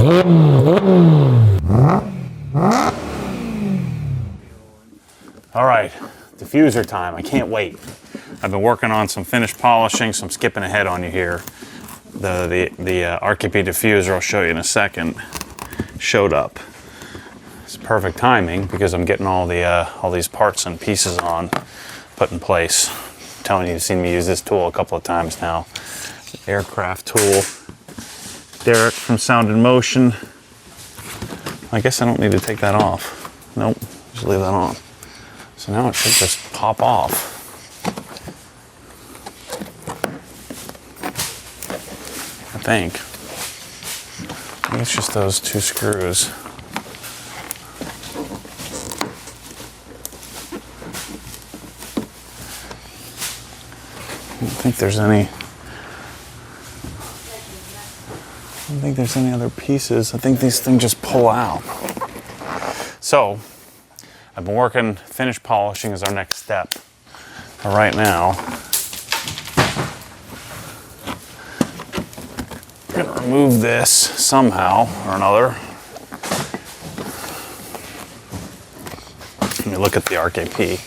All right, diffuser time. I can't wait. I've been working on some finish polishing, so I'm skipping ahead on you here. The RKP diffuser, I'll show you in a second, showed up. It's perfect timing because I'm getting all these parts and pieces put in place. I'm telling you, you've seen me use this tool a couple of times now. Aircraft tool. Derek from Sound in Motion. I guess I don't need to take that off. Nope, just leave that on. So now it should just pop off. I think it's just those two screws. I don't think there's any other pieces. I think these things just pull out. So I've been working, finish polishing is our next step. But right now, we're gonna remove this somehow or another. Let me look at the RKP.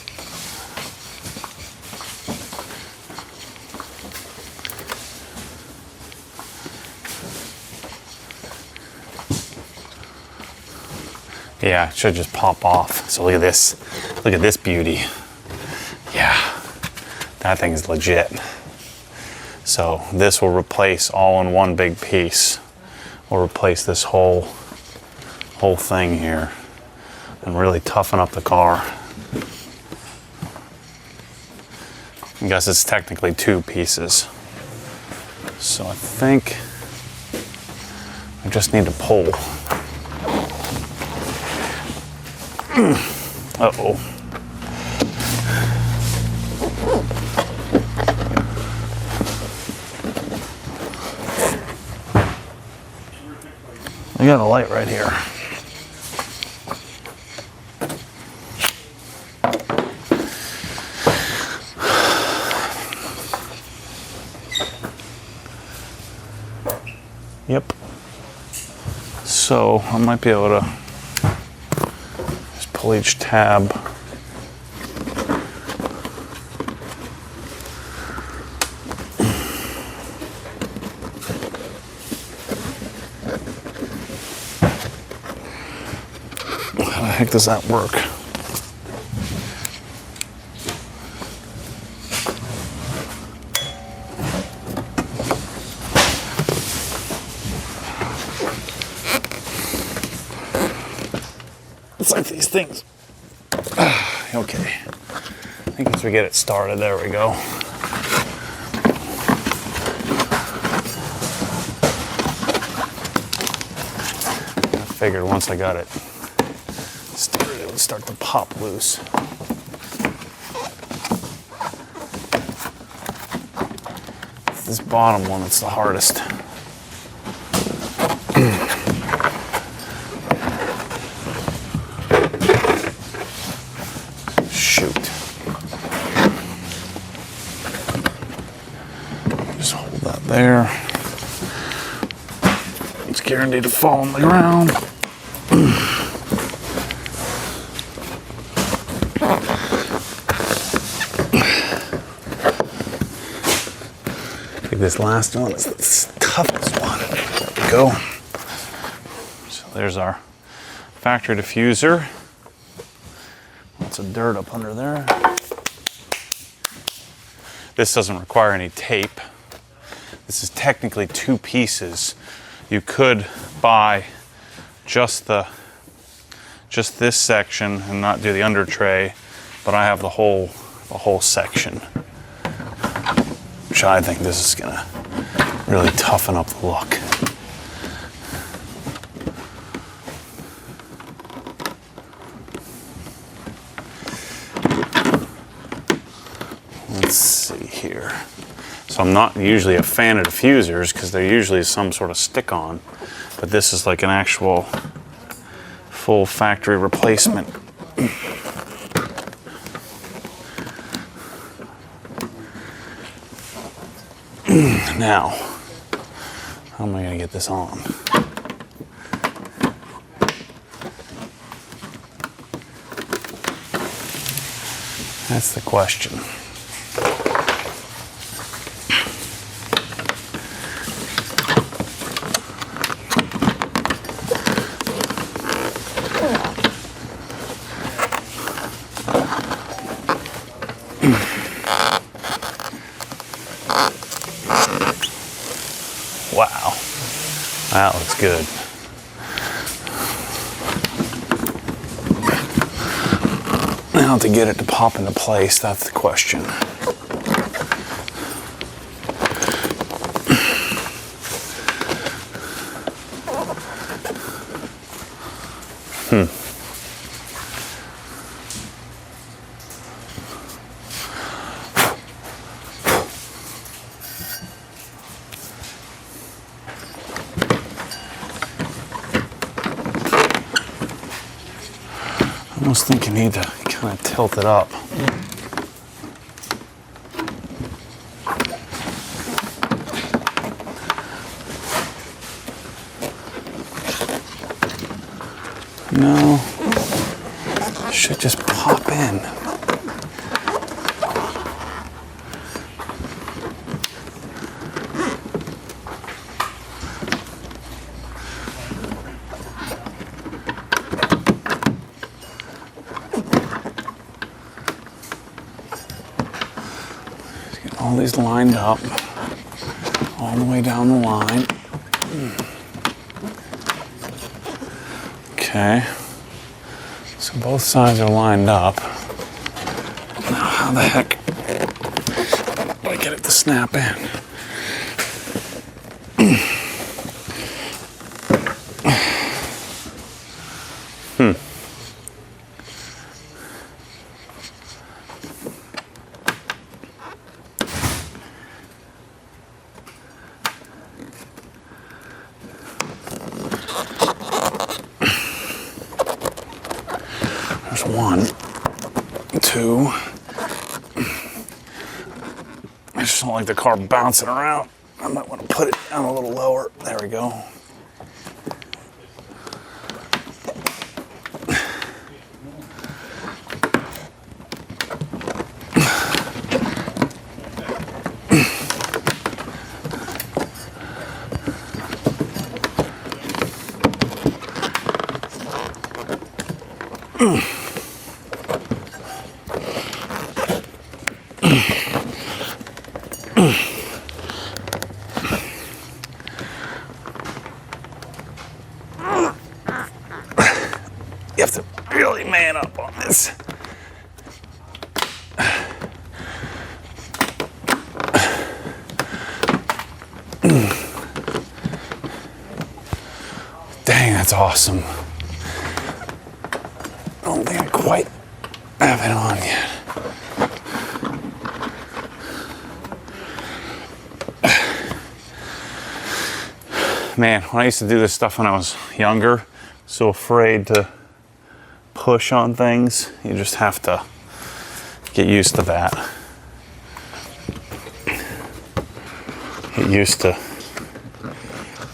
Yeah, it should just pop off. So look at this. Look at this beauty. Yeah, that thing is legit. So this will replace all in one big piece. We'll replace this whole thing here and really toughen up the car. I guess it's technically two pieces. So I think I just need to pull. Uh-oh. I got a light right here. Yep. So I might be able to pull each tab. How the heck does that work? It's like these things. Okay. I think once we get it started, there we go. I figured once I got it started, it would start to pop loose. It's this bottom one that's the hardest. There. It's guaranteed to fall on the ground. I think this last one is the toughest one. There we go. So there's our factory diffuser. Lots of dirt up under there. This doesn't require any tape. This is technically two pieces. You could buy just this section and not do the under tray, but I have the whole section, which I think this is gonna really toughen up the look. Let's see here. So I'm not usually a fan of diffusers because they're usually some sort of stick-on, but this is like an actual full factory replacement. Now, how am I going to get this on? That's the question. Wow, that looks good. Now to get it to pop into place, that's the question. I almost think you need to kind of tilt it up. No, it should just pop in. All these lined up, all the way down the line. Okay, so both sides are lined up. Now how the heck do I get it to snap in? There's 1, 2. I just don't like the car bouncing around. I might want to put it down a little lower. There we go. You have to really man up on this. Dang, that's awesome. I don't think I quite have it on yet. Man, when I used to do this stuff when I was younger, so afraid to push on things, you just have to get used to that. Get used to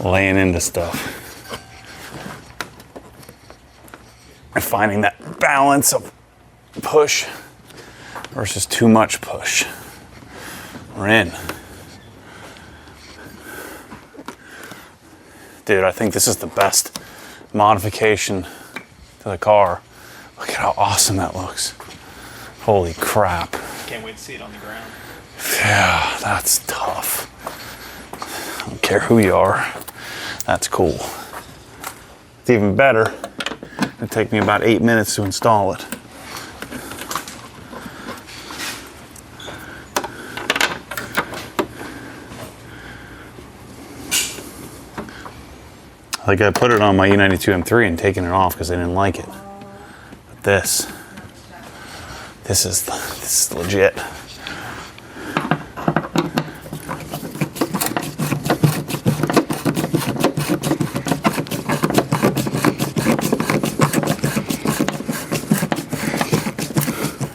laying into stuff. And finding that balance of push versus too much push. We're in. Dude, I think this is the best modification to the car. Look at how awesome that looks. Holy crap. Can't wait to see it on the ground. Yeah, that's tough. I don't care who you are. That's cool. It's even better. It'll take me about 8 minutes to install it. Like I put it on my E92 M3 and taken it off because I didn't like it. But this is legit.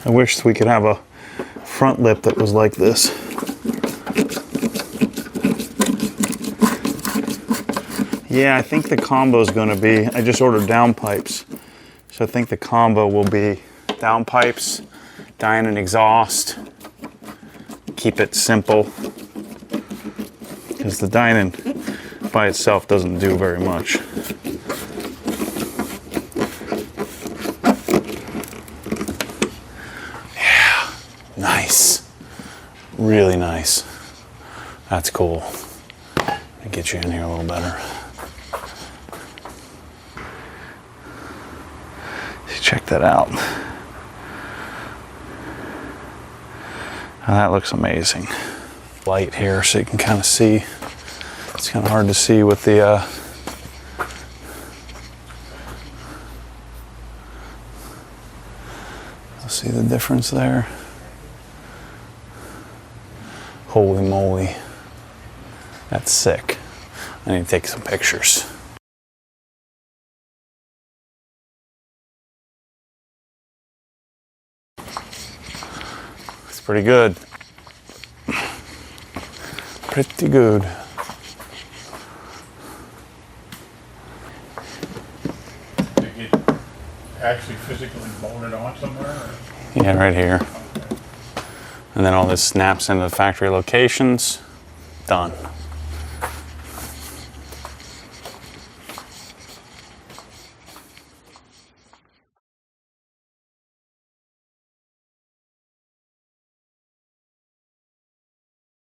I wish we could have a front lip that was like this. Yeah, I think the combo is going to be, I just ordered down pipes. So I think the combo will be down pipes, Dinan exhaust. Keep it simple, because the Dinan by itself doesn't do very much. Yeah, nice. Really nice. That's cool. Let me get you in here a little better. Check that out. That looks amazing. Light here so you can kind of see. It's kind of hard to see with the see the difference there. Holy moly. That's sick. I need to take some pictures. It's pretty good. Pretty good. Did it actually physically bolted on somewhere? Or? Yeah, right here. And then all this snaps into the factory locations. Done.